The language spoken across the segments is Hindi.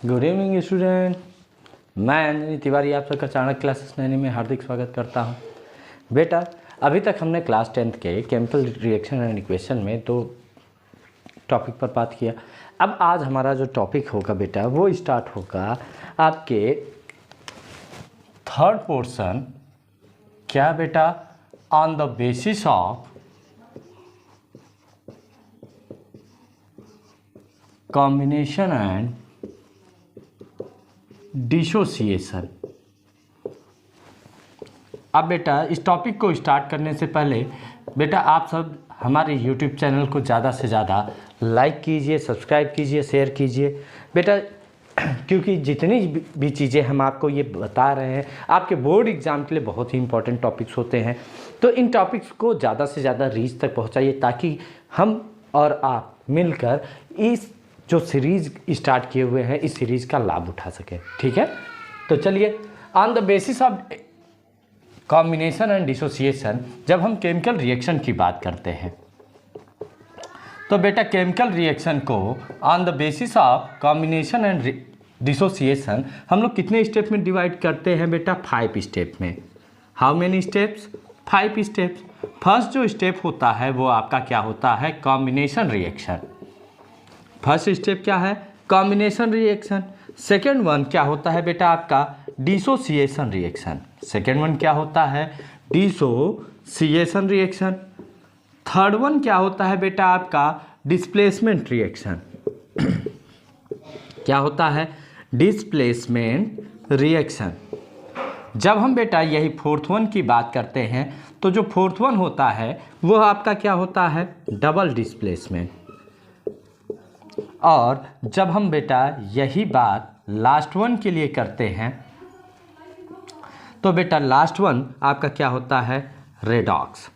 Good evening student. मैं अंजनी तिवारी आप सबका चाणक्य क्लासेस 9 में हार्दिक स्वागत करता हूं। बेटा, अभी तक हमने क्लास 10th के केमिकल रिएक्शन एंड इक्वेशन में दो टॉपिक पर बात किया। अब आज हमारा जो टॉपिक होगा बेटा वो स्टार्ट होगा आपके थर्ड पोर्शन। क्या बेटा? On the basis of combination and dissociation. अब बेटा इस टॉपिक को स्टार्ट करने से पहले बेटा आप सब हमारे यूट्यूब चैनल को ज़्यादा से ज़्यादा लाइक कीजिए, सब्सक्राइब कीजिए, शेयर कीजिए बेटा, क्योंकि जितनी भी चीज़ें हम आपको ये बता रहे हैं आपके बोर्ड एग्ज़ाम के लिए बहुत ही इंपॉर्टेंट टॉपिक्स होते हैं। तो इन टॉपिक्स को ज़्यादा से ज़्यादा रीच तक पहुँचाइए ताकि हम और आप मिलकर इस जो सीरीज़ स्टार्ट किए हुए हैं इस सीरीज़ का लाभ उठा सकें। ठीक है, तो चलिए on the basis of combination and dissociation, जब हम केमिकल रिएक्शन की बात करते हैं तो बेटा केमिकल रिएक्शन को on the basis of combination and dissociation हम लोग कितने स्टेप में डिवाइड करते हैं बेटा? 5 स्टेप में। How many steps? 5 steps. First जो स्टेप होता है वो आपका क्या होता है? Combination reaction. फर्स्ट स्टेप क्या है? Combination reaction. सेकेंड वन क्या होता है बेटा? आपका डिसोसिएशन रिएक्शन। सेकेंड वन क्या होता है? Dissociation reaction. थर्ड वन क्या होता है बेटा? आपका डिस्प्लेसमेंट रिएक्शन। क्या होता है? Displacement reaction. जब हम बेटा यही फोर्थ वन की बात करते हैं तो जो फोर्थ वन होता है वो आपका क्या होता है? Double displacement. और जब हम बेटा यही बात लास्ट वन के लिए करते हैं तो बेटा लास्ट वन आपका क्या होता है? रेडॉक्स।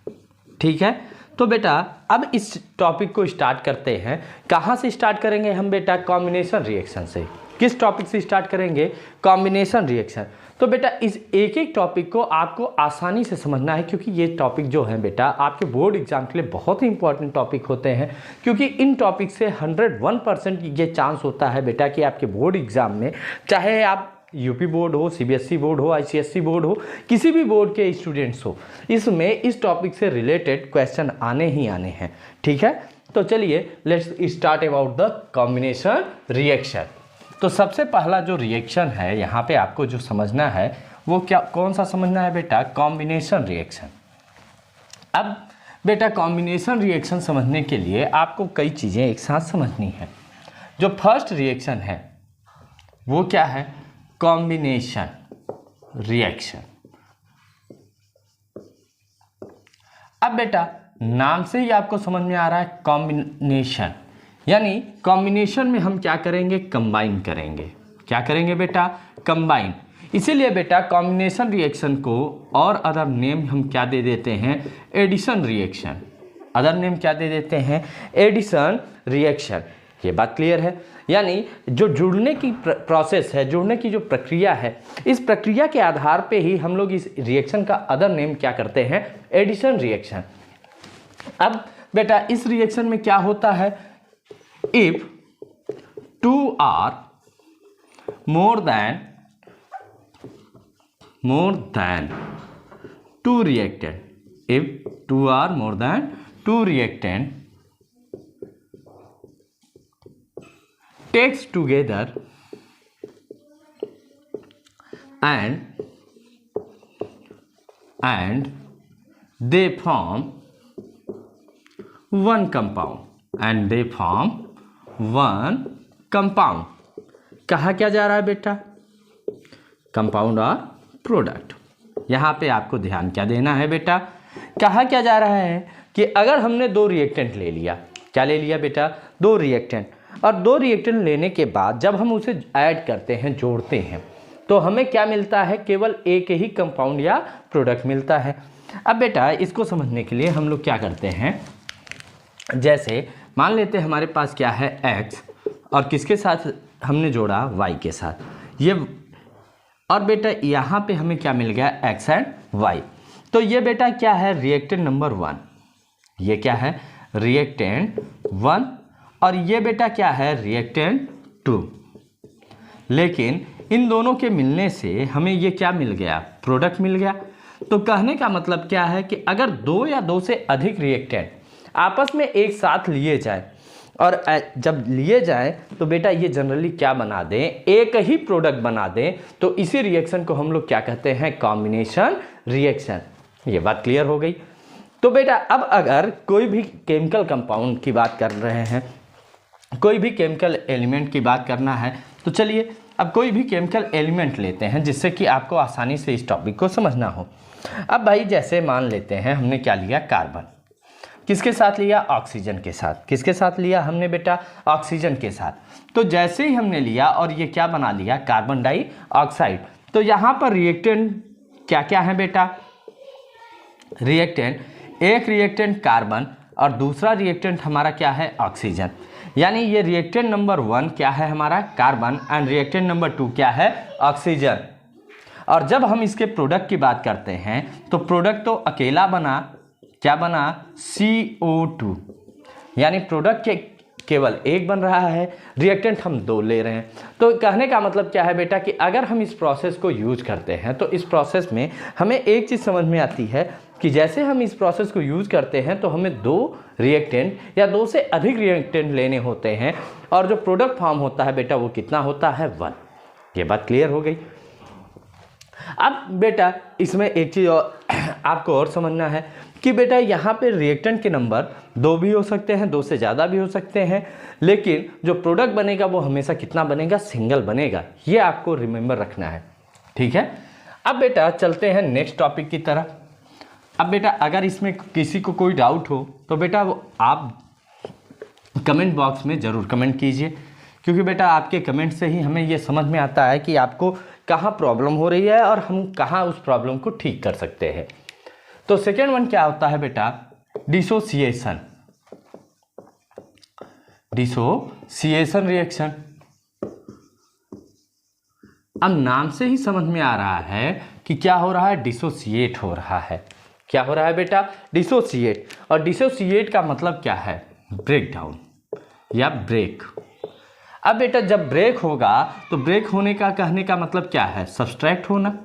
ठीक है, तो बेटा अब इस टॉपिक को स्टार्ट करते हैं। कहाँ से स्टार्ट करेंगे हम बेटा? कॉम्बिनेशन रिएक्शन से। किस टॉपिक से स्टार्ट करेंगे? Combination reaction. तो बेटा इस एक एक टॉपिक को आपको आसानी से समझना है क्योंकि ये टॉपिक जो है बेटा आपके बोर्ड एग्जाम के लिए बहुत ही इंपॉर्टेंट टॉपिक होते हैं, क्योंकि इन टॉपिक से 101% ये चांस होता है बेटा कि आपके बोर्ड एग्जाम में, चाहे आप यूपी बोर्ड हो, सीबीएसई बोर्ड हो, आईसीएसई बोर्ड हो, किसी भी बोर्ड के स्टूडेंट्स हो, इसमें इस टॉपिक से रिलेटेड क्वेश्चन आने ही आने हैं। ठीक है, तो चलिए let's start about the combination reaction. तो सबसे पहला जो रिएक्शन है यहाँ पे आपको जो समझना है वो क्या, कौन सा समझना है बेटा? Combination reaction. अब बेटा कॉम्बिनेशन रिएक्शन समझने के लिए आपको कई चीज़ें एक साथ समझनी है। जो फर्स्ट रिएक्शन है वो क्या है? Combination reaction. अब बेटा नाम से ही आपको समझ में आ रहा है कॉम्बिनेशन, यानी कॉम्बिनेशन में हम क्या करेंगे? कंबाइन करेंगे। क्या करेंगे बेटा? कंबाइन। इसीलिए बेटा कॉम्बिनेशन रिएक्शन को और अदर नेम हम क्या दे देते हैं? Addition reaction. अदर नेम क्या दे देते हैं? Addition reaction. ये बात क्लियर है? यानी जो जुड़ने की प्रोसेस है, जुड़ने की जो प्रक्रिया है, इस प्रक्रिया के आधार पे ही हम लोग इस रिएक्शन का अदर नेम क्या करते हैं? Addition reaction. अब बेटा इस रिएक्शन में क्या होता है? If two are more than two reactant, if two are more than two reactant takes together and they form one compound, कहा क्या जा रहा है बेटा? कंपाउंड और प्रोडक्ट। यहाँ पे आपको ध्यान क्या देना है बेटा? कहा क्या जा रहा है कि अगर हमने दो रिएक्टेंट ले लिया, क्या ले लिया बेटा? दो रिएक्टेंट, और दो रिएक्टेंट लेने के बाद जब हम उसे ऐड करते हैं, जोड़ते हैं, तो हमें क्या मिलता है? केवल एक ही कंपाउंड या प्रोडक्ट मिलता है। अब बेटा इसको समझने के लिए हम लोग क्या करते हैं, जैसे मान लेते हैं हमारे पास क्या है? x, और किसके साथ हमने जोड़ा? y के साथ। ये और बेटा यहाँ पे हमें क्या मिल गया? x and y। तो ये बेटा क्या है? Reactant number 1। ये क्या है? रिएक्टेंट 1। और ये बेटा क्या है? रिएक्टेंट 2। लेकिन इन दोनों के मिलने से हमें ये क्या मिल गया, प्रोडक्ट मिल गया। तो कहने का मतलब क्या है कि अगर दो या दो से अधिक रिएक्टेंट आपस में एक साथ लिए जाए और जब लिए जाए तो बेटा ये जनरली क्या बना दें, एक ही प्रोडक्ट बना दें, तो इसी रिएक्शन को हम लोग क्या कहते हैं, कॉम्बिनेशन रिएक्शन। ये बात क्लियर हो गई। तो बेटा अब अगर कोई भी केमिकल कंपाउंड की बात कर रहे हैं, कोई भी केमिकल एलिमेंट की बात करना है, तो चलिए अब कोई भी केमिकल एलिमेंट लेते हैं जिससे कि आपको आसानी से इस टॉपिक को समझना हो। अब भाई जैसे मान लेते हैं हमने क्या लिया, कार्बन, किसके साथ लिया, ऑक्सीजन के साथ। किसके साथ लिया हमने बेटा, ऑक्सीजन के साथ। तो जैसे ही हमने लिया और ये क्या बना लिया, कार्बन डाइऑक्साइड। तो यहाँ पर रिएक्टेंट क्या क्या है बेटा, रिएक्टेंट, एक रिएक्टेंट कार्बन और दूसरा रिएक्टेंट हमारा क्या है, ऑक्सीजन। यानी ये रिएक्टेंट नंबर 1 क्या है हमारा, कार्बन, एंड रिएक्टेंट नंबर 2 क्या है, ऑक्सीजन। और जब हम इसके प्रोडक्ट की बात करते हैं तो प्रोडक्ट तो अकेला बना, क्या बना, CO2। यानी प्रोडक्ट केवल एक बन रहा है, रिएक्टेंट हम 2 ले रहे हैं। तो कहने का मतलब क्या है बेटा कि अगर हम इस प्रोसेस को यूज करते हैं तो इस प्रोसेस में हमें एक चीज़ समझ में आती है कि जैसे हम इस प्रोसेस को यूज करते हैं तो हमें 2 रिएक्टेंट या 2 से अधिक रिएक्टेंट लेने होते हैं और जो प्रोडक्ट फॉर्म होता है बेटा वो कितना होता है, 1। ये बात क्लियर हो गई। अब बेटा इसमें एक चीज़ और आपको और समझना है कि बेटा यहाँ पे रिएक्टेंट के नंबर 2 भी हो सकते हैं, 2 से ज़्यादा भी हो सकते हैं, लेकिन जो प्रोडक्ट बनेगा वो हमेशा कितना बनेगा, सिंगल बनेगा। ये आपको रिमेंबर रखना है, ठीक है। अब बेटा चलते हैं नेक्स्ट टॉपिक की तरफ। अब बेटा अगर इसमें किसी को कोई डाउट हो तो बेटा वो आप कमेंट बॉक्स में ज़रूर कमेंट कीजिए, क्योंकि बेटा आपके कमेंट से ही हमें ये समझ में आता है कि आपको कहाँ प्रॉब्लम हो रही है और हम कहाँ उस प्रॉब्लम को ठीक कर सकते हैं। तो सेकेंड वन क्या होता है बेटा, डिसोसिएशन। Dissociation reaction. अब नाम से ही समझ में आ रहा है कि क्या हो रहा है, डिसोसिएट हो रहा है। क्या हो रहा है बेटा, डिसोसिएट। और डिसोसिएट का मतलब क्या है, ब्रेक डाउन या ब्रेक। अब बेटा जब ब्रेक होगा तो ब्रेक होने का कहने का मतलब क्या है, सब्सट्रैक्ट होना,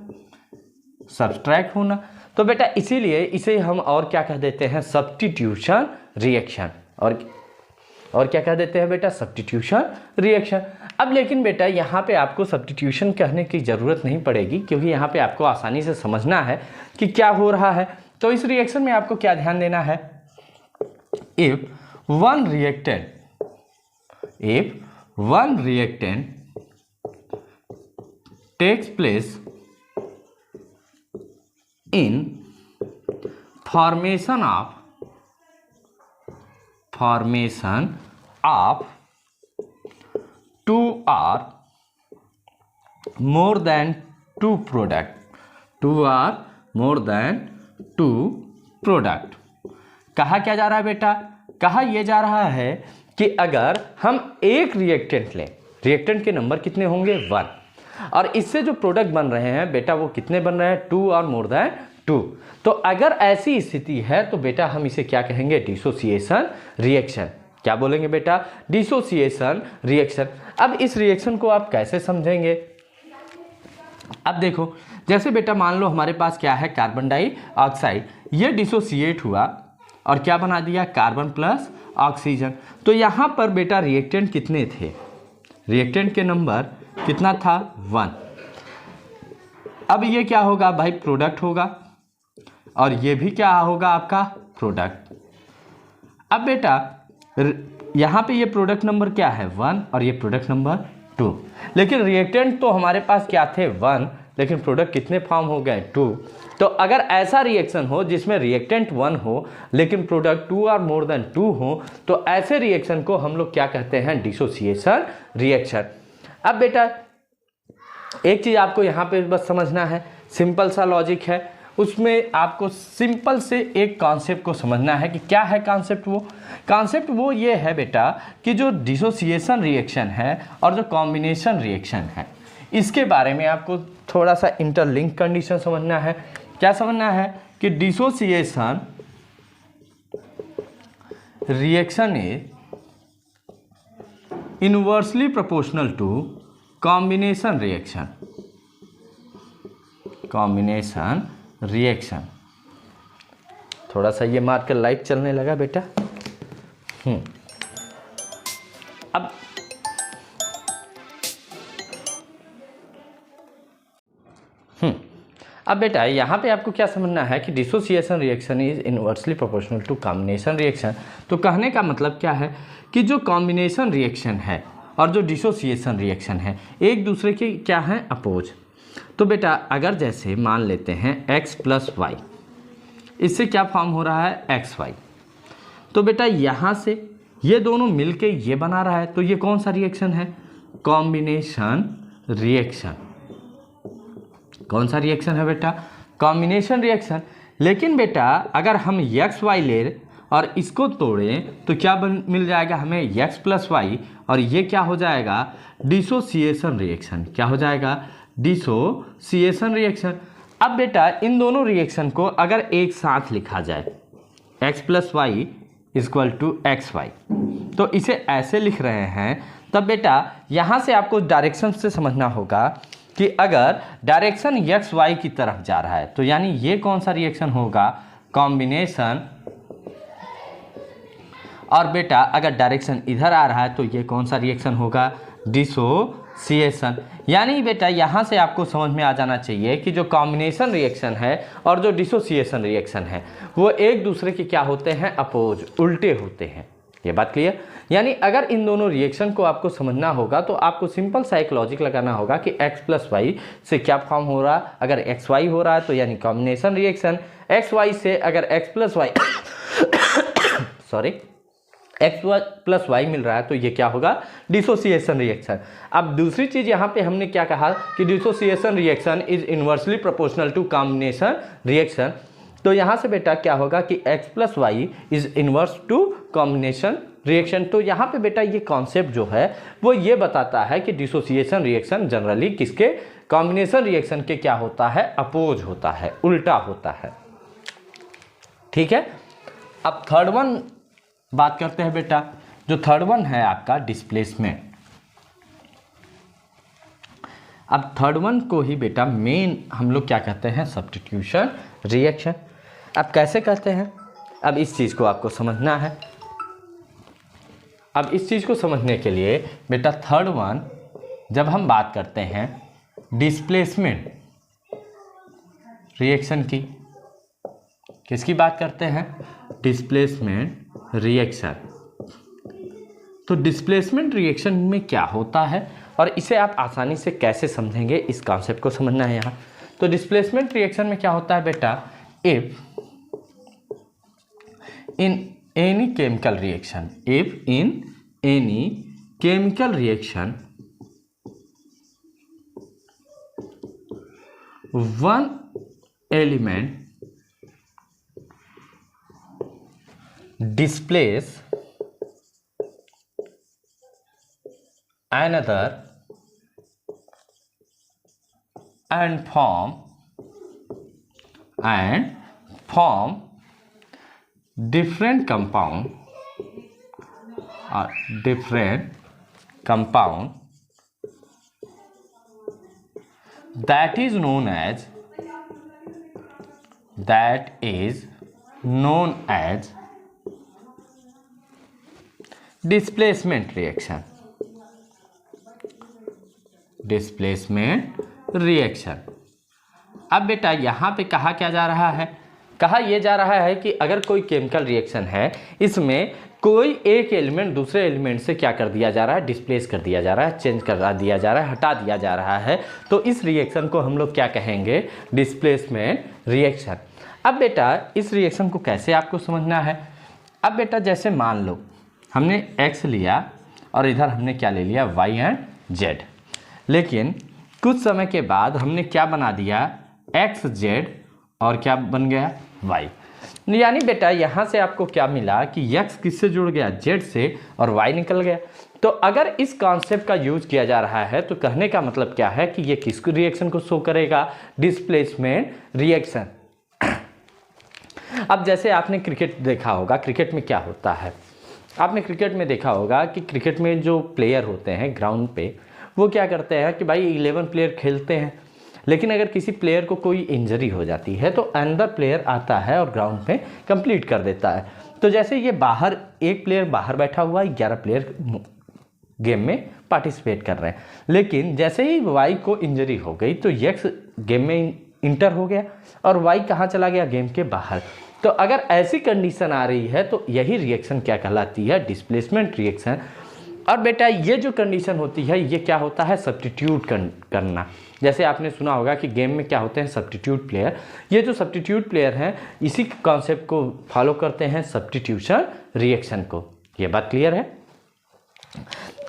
सब्सट्रैक्ट होना। तो बेटा इसीलिए इसे हम और क्या कह देते हैं, सब्स्टिट्यूशन रिएक्शन। और क्या कह देते हैं बेटा, सब्स्टिट्यूशन रिएक्शन। अब लेकिन बेटा यहाँ पे आपको सब्स्टिट्यूशन कहने की ज़रूरत नहीं पड़ेगी, क्योंकि यहाँ पे आपको आसानी से समझना है कि क्या हो रहा है। तो इस रिएक्शन में आपको क्या ध्यान देना है, if one reactant takes place in formation of 2 or more than 2 product, 2 or more than 2 product। कहा क्या जा रहा है बेटा, कहा यह जा रहा है कि अगर हम एक रिएक्टेंट लें, रिएक्टेंट के नंबर कितने होंगे, 1, और इससे जो प्रोडक्ट बन रहे हैं बेटा वो कितने बन रहे हैं, 2 और मोर देन 2। तो अगर ऐसी स्थिति है तो बेटा हम इसे क्या कहेंगे, डिसोसिएशन रिएक्शन। क्या बोलेंगे बेटा, डिसोसिएशन रिएक्शन। अब इस रिएक्शन को आप कैसे समझेंगे, अब देखो जैसे बेटा मान लो हमारे पास क्या है, कार्बन डाइऑक्साइड, ये डिसोसिएट हुआ और क्या बना दिया, कार्बन प्लस ऑक्सीजन। तो यहाँ पर बेटा रिएक्टेंट कितने थे, रिएक्टेंट के नंबर कितना था, 1। अब ये क्या होगा भाई, प्रोडक्ट होगा, और ये भी क्या होगा आपका प्रोडक्ट। अब बेटा यहाँ पे ये प्रोडक्ट नंबर क्या है, 1, और ये प्रोडक्ट नंबर 2। लेकिन रिएक्टेंट तो हमारे पास क्या थे, 1, लेकिन प्रोडक्ट कितने फॉर्म हो गए, 2। तो अगर ऐसा रिएक्शन हो जिसमें रिएक्टेंट 1 हो लेकिन प्रोडक्ट 2 और मोर देन 2 हो, तो ऐसे रिएक्शन को हम लोग क्या कहते हैं, डिसोसिएशन रिएक्शन। अब बेटा एक चीज़ आपको यहाँ पे बस समझना है, सिंपल सा लॉजिक है, उसमें आपको सिंपल से एक कॉन्सेप्ट को समझना है कि क्या है कॉन्सेप्ट वो ये है बेटा कि जो डिसोसिएशन रिएक्शन है और जो कॉम्बिनेशन रिएक्शन है, इसके बारे में आपको थोड़ा सा इंटरलिंक कंडीशन समझना है। क्या समझना है कि dissociation reaction is inversely proportional to combination reaction, combination reaction. थोड़ा सा ये मार्कर लाइट चलने लगा बेटा। अब अब बेटा यहाँ पे आपको क्या समझना है कि dissociation reaction is inversely proportional to combination reaction. तो कहने का मतलब क्या है कि जो कॉम्बिनेशन रिएक्शन है और जो डिसोसिएशन रिएक्शन है एक दूसरे के क्या हैं, अपोज। तो बेटा अगर जैसे मान लेते हैं x प्लस वाई, इससे क्या फॉर्म हो रहा है, एक्स वाई। तो बेटा यहाँ से ये दोनों मिलके ये बना रहा है, तो ये कौन सा रिएक्शन है, कॉम्बिनेशन रिएक्शन। कौन सा रिएक्शन है बेटा, कॉम्बिनेशन रिएक्शन। लेकिन बेटा अगर हम एक्स वाई ले और इसको तोड़ें तो क्या मिल जाएगा हमें, एक्स प्लस वाई, और ये क्या हो जाएगा, डिसोसिएशन रिएक्शन। क्या हो जाएगा, डिसोसिएशन रिएक्शन। अब बेटा इन दोनों रिएक्शन को अगर एक साथ लिखा जाए, x plus Y equal to X Y, तो इसे ऐसे लिख रहे हैं, तब बेटा यहाँ से आपको डायरेक्शन से समझना होगा कि अगर डायरेक्शन एक्स वाई की तरफ जा रहा है तो यानी ये कौन सा रिएक्शन होगा, कॉम्बिनेशन। और बेटा अगर डायरेक्शन इधर आ रहा है तो ये कौन सा रिएक्शन होगा, डिसोसिएशन। यानी बेटा यहाँ से आपको समझ में आ जाना चाहिए कि जो कॉम्बिनेशन रिएक्शन है और जो डिसोसिएशन रिएक्शन है वो एक दूसरे के क्या होते हैं, अपोज, उल्टे होते हैं। ये बात क्लियर। यानी अगर इन दोनों रिएक्शन को आपको समझना होगा तो आपको सिंपल सा एक लॉजिक लगाना होगा कि x प्लस वाई से क्या फॉर्म हो रहा है, अगर एक्स वाई हो रहा है तो यानी कॉम्बिनेशन रिएक्शन। एक्स वाई से अगर x plus Y sorry X plus Y मिल रहा है तो ये क्या होगा, डिसोसिएशन रिएक्शन। अब दूसरी चीज़ यहाँ पे हमने क्या कहा कि dissociation reaction is inversely proportional to combination reaction. तो यहाँ से बेटा क्या होगा कि x plus Y is inverse to combination reaction. तो यहाँ पे बेटा ये कॉन्सेप्ट जो है वो ये बताता है कि डिसोसिएशन रिएक्शन जनरली किसके, कॉम्बिनेशन रिएक्शन के क्या होता है, अपोज होता है, उल्टा होता है। ठीक है। अब थर्ड वन बात करते हैं बेटा। जो थर्ड वन है आपका डिस्प्लेसमेंट। अब थर्ड वन को ही बेटा मेन हम लोग क्या कहते हैं, सब्स्टिट्यूशन रिएक्शन। अब कैसे कहते हैं, अब इस चीज़ को आपको समझना है। अब इस चीज़ को समझने के लिए बेटा थर्ड वन जब हम बात करते हैं डिस्प्लेसमेंट रिएक्शन की, किसकी बात करते हैं, डिस्प्लेसमेंट रिएक्शन। तो डिस्प्लेसमेंट रिएक्शन में क्या होता है और इसे आप आसानी से कैसे समझेंगे, इस कॉन्सेप्ट को समझना है यहाँ। तो डिस्प्लेसमेंट रिएक्शन में क्या होता है बेटा, if in any chemical reaction, if in any chemical reaction one element displace another and form different compound or different compound that is known as displacement reaction. Displacement reaction. अब बेटा यहाँ पे कहा क्या जा रहा है, कहा यह जा रहा है कि अगर कोई केमिकल रिएक्शन है, इसमें कोई एक एलिमेंट दूसरे एलिमेंट से क्या कर दिया जा रहा है, डिस्प्लेस कर दिया जा रहा है, चेंज कर दिया जा रहा है, हटा दिया जा रहा है, तो इस रिएक्शन को हम लोग क्या कहेंगे, डिस्प्लेसमेंट रिएक्शन। अब बेटा इस रिएक्शन को कैसे आपको समझना है। अब बेटा जैसे मान लो हमने x लिया और इधर हमने क्या ले लिया, y एंड z, लेकिन कुछ समय के बाद हमने क्या बना दिया, x z और क्या बन गया, y। यानी बेटा यहाँ से आपको क्या मिला कि x किससे जुड़ गया, z से, और y निकल गया। तो अगर इस कॉन्सेप्ट का यूज किया जा रहा है तो कहने का मतलब क्या है कि ये किस रिएक्शन को शो करेगा, डिस्प्लेसमेंट रिएक्शन। अब जैसे आपने क्रिकेट देखा होगा, क्रिकेट में क्या होता है, आपने क्रिकेट में देखा होगा कि क्रिकेट में जो प्लेयर होते हैं ग्राउंड पे, वो क्या करते हैं कि भाई 11 प्लेयर खेलते हैं, लेकिन अगर किसी प्लेयर को कोई इंजरी हो जाती है तो अनदर प्लेयर आता है और ग्राउंड पे कंप्लीट कर देता है। तो जैसे ये बाहर एक प्लेयर बाहर बैठा हुआ है, 11 प्लेयर गेम में पार्टिसिपेट कर रहे हैं, लेकिन जैसे ही वाई को इंजरी हो गई तो एक्स गेम में इंटर हो गया और वाई कहाँ चला गया, गेम के बाहर। तो अगर ऐसी कंडीशन आ रही है तो यही रिएक्शन क्या कहलाती है, डिस्प्लेसमेंट रिएक्शन। और बेटा ये जो कंडीशन होती है ये क्या होता है, सब्स्टिट्यूट करना। जैसे आपने सुना होगा कि गेम में क्या होते हैं, सब्स्टिट्यूट प्लेयर। ये जो सब्स्टिट्यूट प्लेयर हैं इसी कॉन्सेप्ट को फॉलो करते हैं, सब्स्टिट्यूशन रिएक्शन को। ये बात क्लियर है।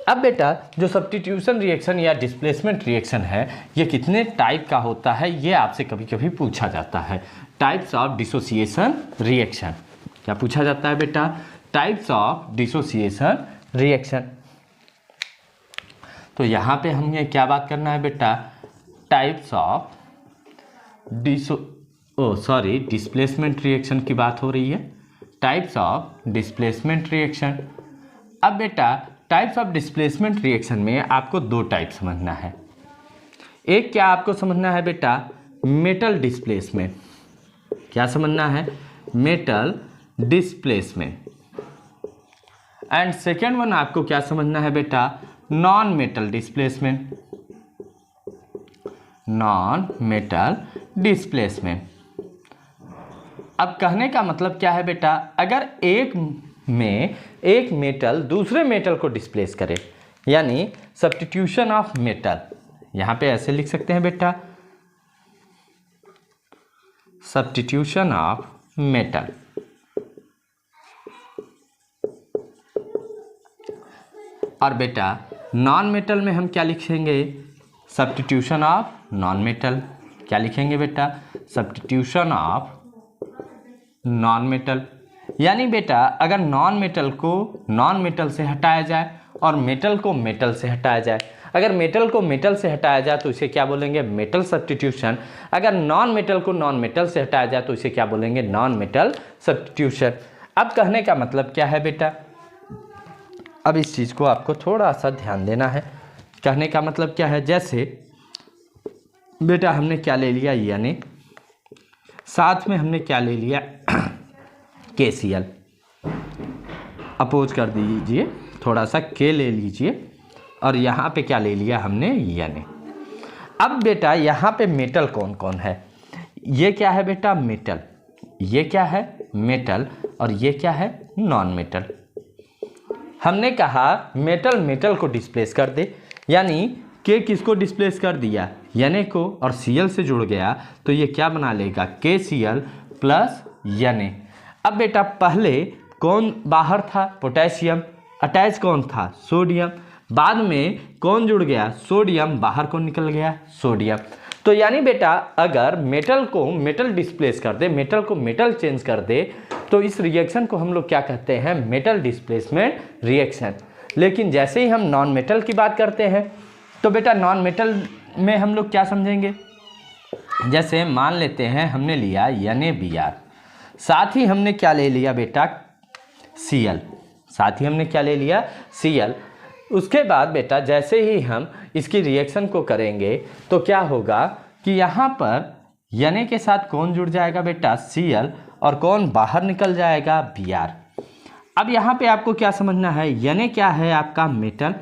अब बेटा जो सब्स्टिट्यूशन रिएक्शन या डिस्प्लेसमेंट रिएक्शन है ये कितने टाइप का होता है, ये आपसे कभी कभी पूछा जाता है। टाइप्स ऑफ डिसोसिएशन रिएक्शन, क्या पूछा जाता है बेटा, टाइप्स ऑफ डिसोसिएशन रिएक्शन। तो यहाँ पे हमें क्या बात करना है बेटा, टाइप्स ऑफ डिस्प्लेसमेंट रिएक्शन की बात हो रही है, टाइप्स ऑफ डिस्प्लेसमेंट रिएक्शन। अब बेटा टाइप्स ऑफ डिस्प्लेसमेंट रिएक्शन में आपको दो टाइप समझना है। एक क्या आपको समझना है बेटा, मेटल डिस्प्लेसमेंट। क्या समझना है, metal displacement. And second one आपको क्या समझना है बेटा, non metal displacement. Non metal displacement. अब कहने का मतलब क्या है बेटा, अगर एक मेटल दूसरे मेटल को डिस्प्लेस करे, यानी सब्स्टिट्यूशन ऑफ मेटल, यहां पे ऐसे लिख सकते हैं बेटा, सब्स्टिट्यूशन ऑफ मेटल। और बेटा नॉन मेटल में हम क्या लिखेंगे, सब्स्टिट्यूशन ऑफ नॉन मेटल। क्या लिखेंगे बेटा, सब्स्टिट्यूशन ऑफ नॉन मेटल। यानी बेटा अगर नॉन मेटल को नॉन मेटल से हटाया जाए और मेटल को मेटल से हटाया जाए, अगर मेटल को मेटल से हटाया जाए तो इसे क्या बोलेंगे, मेटल सब्स्टिट्यूशन। अगर नॉन मेटल को नॉन मेटल से हटाया जाए तो इसे क्या बोलेंगे, नॉन मेटल सब्स्टिट्यूशन। अब कहने का मतलब क्या है बेटा, अब इस चीज़ को आपको थोड़ा सा ध्यान देना है। कहने का मतलब क्या है, जैसे बेटा हमने क्या ले लिया, यानी साथ में हमने क्या ले लिया, KCl। अपोज कर दीजिए, थोड़ा सा K ले लीजिए और यहाँ पे क्या ले लिया हमने, यानी। अब बेटा यहाँ पे मेटल कौन कौन है, ये क्या है बेटा, मेटल, ये क्या है, मेटल, और ये क्या है, नॉन मेटल। हमने कहा मेटल मेटल को डिस्प्लेस कर दे, यानी K किसको डिस्प्लेस कर दिया, Na को, और Cl से जुड़ गया तो ये क्या बना लेगा, KCl प्लस Na। अब बेटा पहले कौन बाहर था, पोटेशियम, अटैच कौन था, सोडियम। बाद में कौन जुड़ गया, सोडियम, बाहर कौन निकल गया, सोडियम। तो यानी बेटा अगर मेटल को मेटल डिस्प्लेस कर दे, मेटल को मेटल चेंज कर दे, तो इस रिएक्शन को हम लोग क्या कहते हैं, मेटल डिस्प्लेसमेंट रिएक्शन। लेकिन जैसे ही हम नॉन मेटल की बात करते हैं तो बेटा नॉन मेटल में हम लोग क्या समझेंगे, जैसे मान लेते हैं हमने लिया NaBr, साथ ही हमने क्या ले लिया बेटा, Cl, साथ ही हमने क्या ले लिया, Cl। उसके बाद बेटा जैसे ही हम इसकी रिएक्शन को करेंगे तो क्या होगा कि यहाँ पर Na के साथ कौन जुड़ जाएगा बेटा, Cl, और कौन बाहर निकल जाएगा, Br। अब यहाँ पे आपको क्या समझना है, Na क्या है आपका मेटल,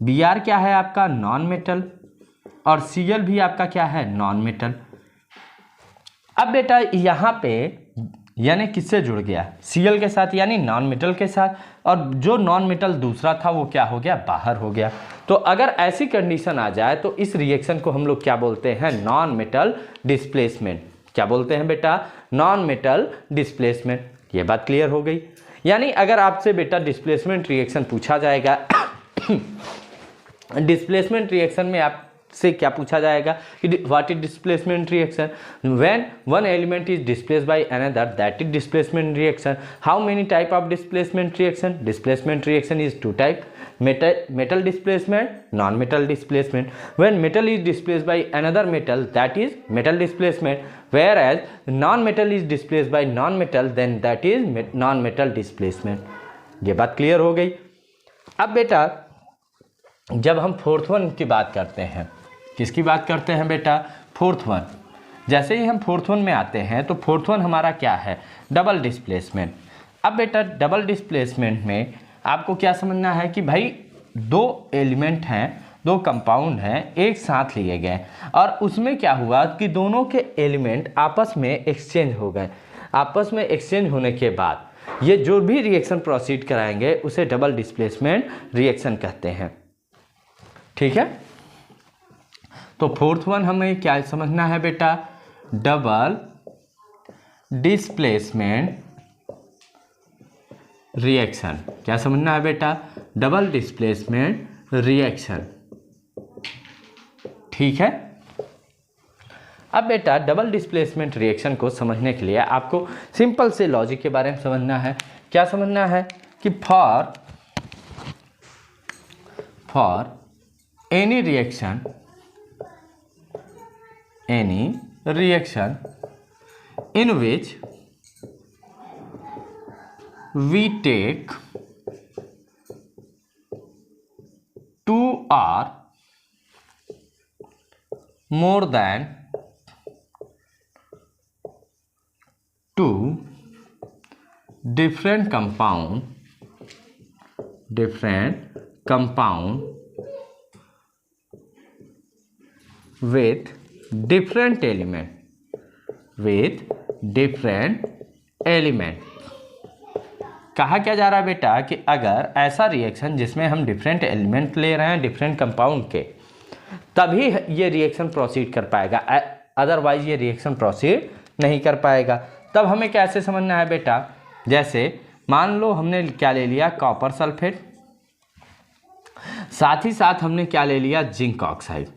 Br क्या है आपका नॉन मेटल, और Cl भी आपका क्या है, नॉन मेटल। अब बेटा यहाँ पे यानी किससे जुड़ गया, Cl के साथ, यानी नॉन मेटल के साथ, और जो नॉन मेटल दूसरा था वो क्या हो गया, बाहर हो गया। तो अगर ऐसी कंडीशन आ जाए तो इस रिएक्शन को हम लोग क्या बोलते हैं, नॉन मेटल डिस्प्लेसमेंट। क्या बोलते हैं बेटा, नॉन मेटल डिस्प्लेसमेंट। ये बात क्लियर हो गई। यानी अगर आपसे बेटा डिस्प्लेसमेंट रिएक्शन पूछा जाएगा डिस्प्लेसमेंट रिएक्शन में आपसे क्या पूछा जाएगा कि what is displacement reaction, when one element is displaced by another, that is displacement reaction. How many type of displacement reaction, displacement reaction is two type, metal displacement, non-metal displacement. When metal is displaced by another metal, that is metal displacement, whereas non-metal is displaced by non-metal, then that is non-metal displacement. ये बात क्लियर हो गई। अब बेटा जब हम फोर्थ वन की बात करते हैं, किसकी बात करते हैं बेटा? Fourth one. जैसे ही हम फोर्थ वन में आते हैं तो फोर्थ वन हमारा क्या है? Double displacement. अब बेटा डबल डिस्प्लेसमेंट में आपको क्या समझना है कि भाई दो एलिमेंट हैं, दो कंपाउंड हैं, एक साथ लिए गए और उसमें क्या हुआ कि दोनों के एलिमेंट आपस में एक्सचेंज हो गए। आपस में एक्सचेंज होने के बाद ये जो भी रिएक्शन प्रोसीड कराएंगे उसे डबल डिस्प्लेसमेंट रिएक्शन कहते हैं। ठीक है, तो फोर्थ वन हमें क्या समझना है बेटा? Double displacement reaction. क्या समझना है बेटा? Double displacement reaction. ठीक है, अब बेटा डबल डिस्प्लेसमेंट रिएक्शन को समझने के लिए आपको सिंपल से लॉजिक के बारे में समझना है। क्या समझना है कि for any reaction in which we take 2 or more than 2 different compound with different element। कहा क्या जा रहा है बेटा कि अगर ऐसा रिएक्शन जिसमें हम डिफरेंट एलिमेंट ले रहे हैं डिफरेंट कंपाउंड के, तभी ये रिएक्शन प्रोसीड कर पाएगा, अदरवाइज ये रिएक्शन प्रोसीड नहीं कर पाएगा। तब हमें कैसे समझना है बेटा? जैसे मान लो हमने क्या ले लिया? कॉपर सल्फेट, साथ ही साथ हमने क्या ले लिया? Zinc oxide.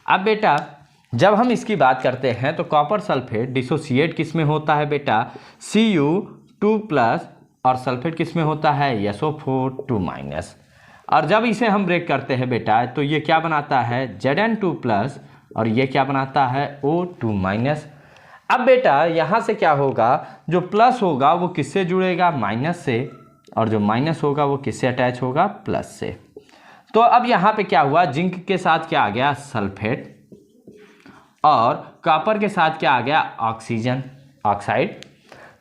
अब बेटा जब हम इसकी बात करते हैं तो कॉपर सल्फेट डिसोसिएट किस में होता है बेटा? Cu2+, और सल्फेट किस में होता है? SO4 2-। और जब इसे हम ब्रेक करते हैं बेटा तो ये क्या बनाता है? Zn2+, और ये क्या बनाता है? O2-। अब बेटा यहाँ से क्या होगा? जो प्लस होगा वो किससे जुड़ेगा? माइनस से, और जो माइनस होगा वो किससे अटैच होगा? प्लस से। तो अब यहाँ पे क्या हुआ? जिंक के साथ क्या आ गया? सल्फेट, और कॉपर के साथ क्या आ गया? ऑक्साइड।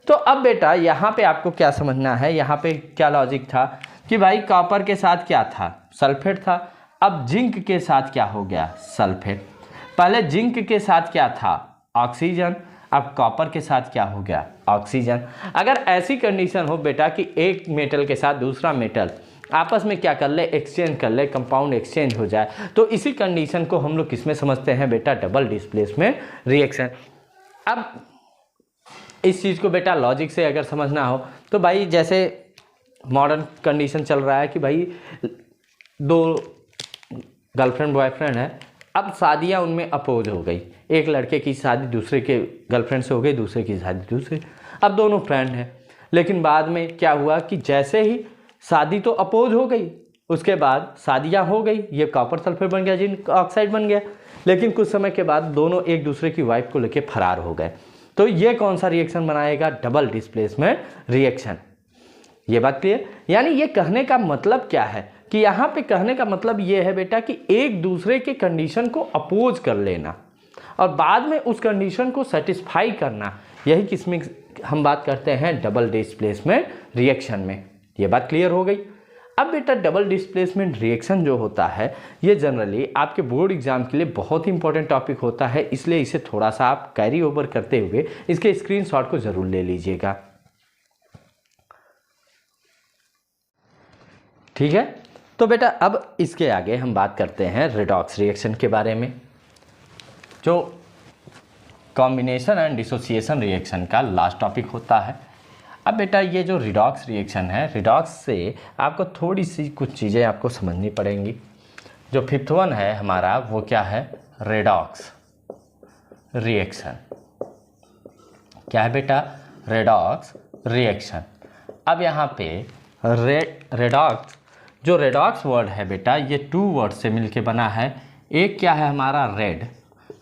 तो अब बेटा यहाँ पे आपको क्या समझना है? यहाँ पे क्या लॉजिक था कि भाई कॉपर के साथ क्या था? सल्फेट था। अब जिंक के साथ क्या हो गया? सल्फेट। पहले जिंक के साथ क्या था? ऑक्सीजन। अब कॉपर के साथ क्या हो गया? ऑक्सीजन। अगर ऐसी कंडीशन हो बेटा कि एक मेटल के साथ दूसरा मेटल आपस में क्या कर ले? एक्सचेंज कर ले, कंपाउंड एक्सचेंज हो जाए, तो इसी कंडीशन को हम लोग किस में समझते हैं बेटा? Double displacement reaction. अब इस चीज़ को बेटा लॉजिक से अगर समझना हो तो भाई जैसे मॉडर्न कंडीशन चल रहा है कि भाई दो गर्लफ्रेंड बॉयफ्रेंड है, अब शादियां उनमें अपोज हो गई। एक लड़के की शादी दूसरे के गर्लफ्रेंड से हो गई, दूसरे की शादी दूसरे, अब दोनों फ्रेंड हैं। लेकिन बाद में क्या हुआ कि जैसे ही शादी तो अपोज हो गई, उसके बाद शादियां हो गई, ये कॉपर सल्फेट बन गया, जिंक ऑक्साइड बन गया, लेकिन कुछ समय के बाद दोनों एक दूसरे की वाइफ को लेके फरार हो गए। तो ये कौन सा रिएक्शन बनाएगा? Double displacement reaction. ये बात क्लियर? यानी ये कहने का मतलब क्या है कि यहाँ पे कहने का मतलब ये है बेटा कि एक दूसरे के कंडीशन को अपोज कर लेना और बाद में उस कंडीशन को सेटिस्फाई करना, यही किसमें हम बात करते हैं? डबल डिस्प्लेसमेंट रिएक्शन में। ये बात क्लियर हो गई? अब बेटा डबल डिस्प्लेसमेंट रिएक्शन जो होता है ये जनरली आपके बोर्ड एग्जाम के लिए बहुत ही इंपॉर्टेंट टॉपिक होता है, इसलिए इसे थोड़ा सा आप कैरी ओवर करते हुए इसके स्क्रीनशॉट को जरूर ले लीजिएगा। ठीक है, तो बेटा अब इसके आगे हम बात करते हैं रेडॉक्स रिएक्शन के बारे में, जो कॉम्बिनेशन एंड डिसोसिएशन रिएक्शन का लास्ट टॉपिक होता है। अब बेटा ये जो रिडॉक्स रिएक्शन है, रिडॉक्स से आपको थोड़ी सी कुछ चीज़ें आपको समझनी पड़ेंगी। जो फिफ्थ वन है हमारा वो क्या है? Redox reaction. क्या है बेटा? Redox reaction. अब यहाँ पे रेडॉक्स, जो रेडॉक्स वर्ड है बेटा ये 2 वर्ड से मिलके बना है। एक क्या है हमारा? रेड,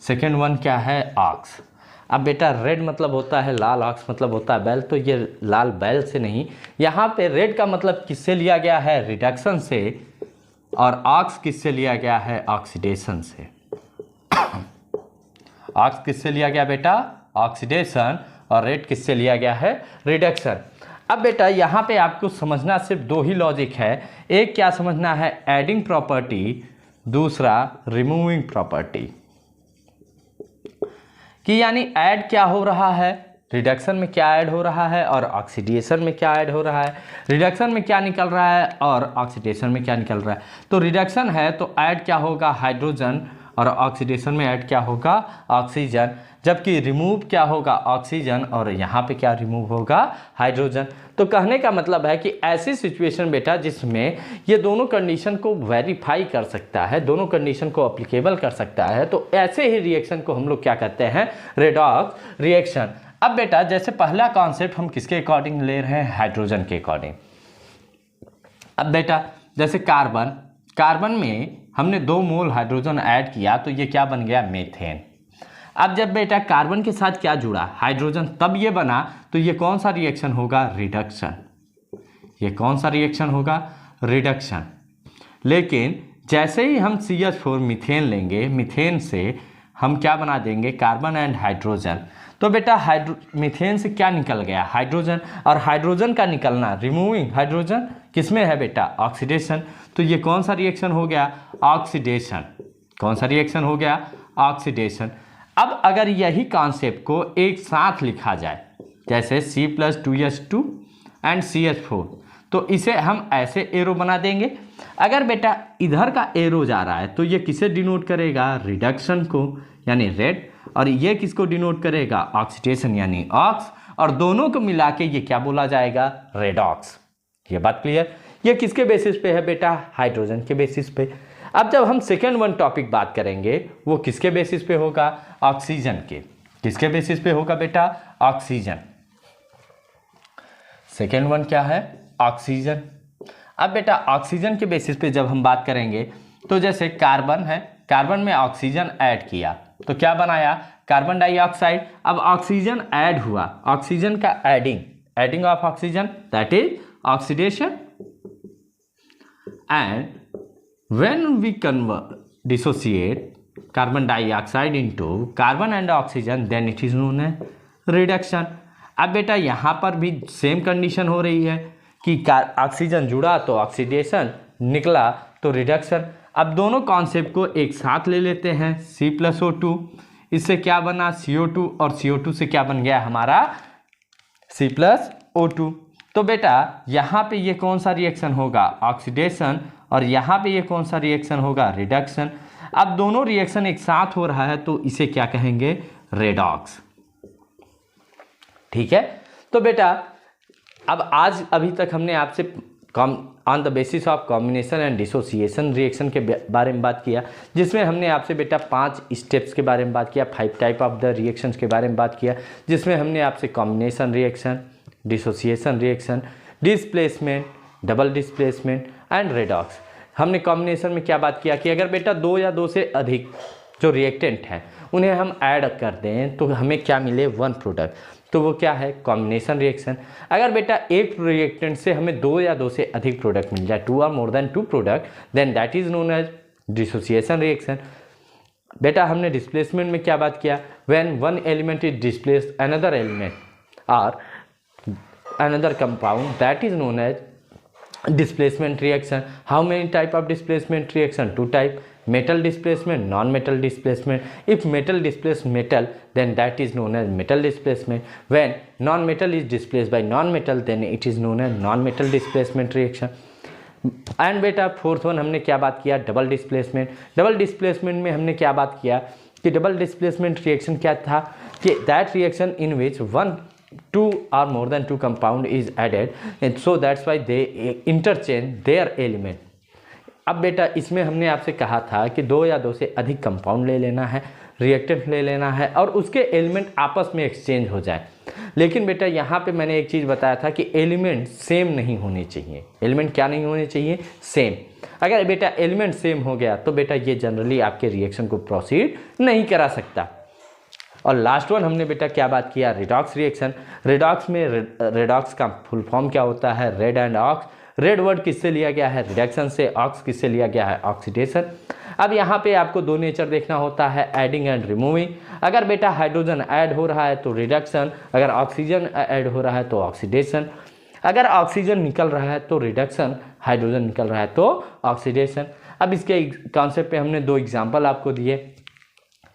सेकेंड वन क्या है? ऑक्स। अब बेटा रेड मतलब होता है लाल, ऑक्स मतलब होता है बैल, तो ये लाल बैल से नहीं, यहाँ पे रेड का मतलब किससे लिया गया है? रिडक्शन से। और ऑक्स किससे लिया गया है? ऑक्सीडेशन से। ऑक्स किससे लिया गया बेटा? ऑक्सीडेशन। और रेट किससे लिया गया है? रिडक्शन। अब बेटा यहाँ पे आपको समझना सिर्फ दो ही लॉजिक है। एक क्या समझना है? एडिंग प्रॉपर्टी, दूसरा रिमूविंग प्रॉपर्टी। कि यानी ऐड क्या हो रहा है, रिडक्शन में क्या ऐड हो रहा है और ऑक्सीडेशन में क्या ऐड हो रहा है, रिडक्शन में क्या निकल रहा है और ऑक्सीडेशन में क्या निकल रहा है। तो रिडक्शन है तो ऐड क्या होगा? हाइड्रोजन, और ऑक्सीडेशन में ऐड क्या होगा? ऑक्सीजन। जबकि रिमूव क्या होगा? ऑक्सीजन, और यहाँ पे क्या रिमूव होगा? हाइड्रोजन। तो कहने का मतलब है कि ऐसी सिचुएशन बेटा जिसमें ये दोनों कंडीशन को वेरीफाई कर सकता है, दोनों कंडीशन को अप्लीकेबल कर सकता है, तो ऐसे ही रिएक्शन को हम लोग क्या कहते हैं? Redox reaction. अब बेटा जैसे पहला कॉन्सेप्ट हम किसके अकॉर्डिंग ले रहे हैं? हाइड्रोजन के अकॉर्डिंग। अब बेटा जैसे कार्बन, कार्बन में हमने 2 मोल हाइड्रोजन ऐड किया तो ये क्या बन गया? मीथेन। अब जब बेटा कार्बन के साथ क्या जुड़ा? हाइड्रोजन, तब ये बना, तो ये कौन सा रिएक्शन होगा? रिडक्शन। ये कौन सा रिएक्शन होगा? रिडक्शन। लेकिन जैसे ही हम CH4 मीथेन लेंगे, मीथेन से हम क्या बना देंगे? Carbon and hydrogen. तो बेटा मीथेन से क्या निकल गया? हाइड्रोजन। और हाइड्रोजन का निकलना, रिमूविंग हाइड्रोजन, किसमें है बेटा? ऑक्सीडेशन। तो ये कौन सा रिएक्शन हो गया? ऑक्सीडेशन। कौन सा रिएक्शन हो गया? ऑक्सीडेशन। अब अगर यही कॉन्सेप्ट को एक साथ लिखा जाए, जैसे C+2H2 एंड CH4, तो इसे हम ऐसे एरो बना देंगे। अगर बेटा इधर का एरो जा रहा है तो ये किसे डिनोट करेगा? रिडक्शन को, यानी रेड। और ये किसको डिनोट करेगा? ऑक्सीडेशन यानी ऑक्स। और दोनों को मिला के ये क्या बोला जाएगा? रेडॉक्स। ये बात क्लियर? ये किसके बेसिस पे है बेटा? हाइड्रोजन के बेसिस पे। अब जब हम सेकेंड वन टॉपिक बात करेंगे, वो किसके बेसिस पे होगा? ऑक्सीजन के। किसके बेसिस पे होगा बेटा? ऑक्सीजन। सेकेंड वन क्या है? ऑक्सीजन। अब बेटा ऑक्सीजन के बेसिस पे जब हम बात करेंगे, तो जैसे कार्बन है, कार्बन में ऑक्सीजन ऐड किया तो क्या बनाया? Carbon dioxide. अब ऑक्सीजन ऐड हुआ, ऑक्सीजन का adding of oxygen, that is oxidation. And when we dissociate carbon dioxide into carbon and oxygen, then it is known as reduction. अब बेटा यहाँ पर भी सेम कंडीशन हो रही है कि ऑक्सीजन जुड़ा तो ऑक्सीडेशन, निकला तो रिडक्शन। अब दोनों कॉन्सेप्ट को एक साथ ले लेते हैं, C+O2, इससे क्या बना? CO2, और CO2 से क्या बन गया हमारा? C+O2। तो बेटा यहाँ पे ये कौन सा रिएक्शन होगा? ऑक्सीडेशन। और यहाँ पे ये कौन सा रिएक्शन होगा? रिडक्शन। अब दोनों रिएक्शन एक साथ हो रहा है तो इसे क्या कहेंगे? रेडॉक्स। ठीक है। तो बेटा अब आज अभी तक हमने आपसे on the basis of combination and dissociation reaction के बारे में बात किया, जिसमें हमने आपसे बेटा 5 स्टेप्स के बारे में बात किया, 5 टाइप ऑफ द रिएक्शंस के बारे में बात किया, जिसमें हमने आपसे combination reaction, dissociation reaction, displacement, double displacement and redox. हमने कॉम्बिनेशन में क्या बात किया कि अगर बेटा 2 या 2 से अधिक जो रिएक्टेंट हैं उन्हें हम ऐड कर दें तो हमें क्या मिले? 1 प्रोडक्ट, तो वो क्या है? Combination reaction. अगर बेटा एक रिएक्टेंट से हमें 2 या 2 से अधिक प्रोडक्ट मिल जाए, 2 और more than 2 product, then that is known as dissociation reaction. बेटा हमने डिस्प्लेसमेंट में क्या बात किया? When one element is displaced another element और another compound, that is known as displacement reaction. How many type of displacement reaction? 2 type: metal displacement, non-metal displacement. If metal displaces metal, then that is known as metal displacement. When non-metal is displaced by non-metal, then it is known as non-metal displacement reaction. And बेटा फोर्थ वन हमने क्या बात किया? Double displacement. डबल डिस्प्लेसमेंट में हमने क्या बात किया कि डबल डिस्प्लेसमेंट रिएक्शन क्या था कि that reaction in which 1, 2 or more than 2 compound is added, and so that's why they interchange their element. अब बेटा इसमें हमने आपसे कहा था कि 2 या 2 से अधिक कंपाउंड ले लेना है, रिएक्टेंट ले लेना है और उसके एलिमेंट आपस में एक्सचेंज हो जाए। लेकिन बेटा यहाँ पे मैंने एक चीज़ बताया था कि एलिमेंट सेम नहीं होने चाहिए। एलिमेंट क्या नहीं होने चाहिए? सेम। अगर बेटा एलिमेंट सेम हो गया तो बेटा ये जनरली आपके रिएक्शन को प्रोसीड नहीं करा सकता। और लास्ट वन हमने बेटा क्या बात किया? Redox reaction. रिडॉक्स में रेडॉक्स का फुल फॉर्म क्या होता है? Red and ox. Red word किससे लिया गया है, रिडक्शन से। ऑक्स किससे लिया गया है, ऑक्सीडेशन। अब यहाँ पे आपको दो नेचर देखना होता है, एडिंग एंड रिमूविंग। अगर बेटा हाइड्रोजन ऐड हो रहा है तो रिडक्शन, अगर ऑक्सीजन ऐड हो रहा है तो ऑक्सीडेशन, अगर ऑक्सीजन निकल रहा है तो रिडक्शन, हाइड्रोजन निकल रहा है तो ऑक्सीडेशन। अब इसके कॉन्सेप्ट पे हमने दो एग्जाम्पल आपको दिए,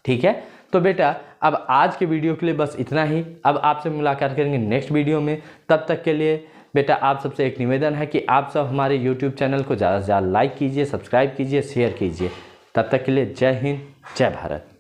ठीक है। तो बेटा अब आज के वीडियो के लिए बस इतना ही। अब आपसे मुलाकात करेंगे नेक्स्ट वीडियो में। तब तक के लिए बेटा आप सबसे एक निवेदन है कि आप सब हमारे यूट्यूब चैनल को ज़्यादा से ज़्यादा लाइक कीजिए, सब्सक्राइब कीजिए, शेयर कीजिए। तब तक के लिए जय हिंद, जय भारत।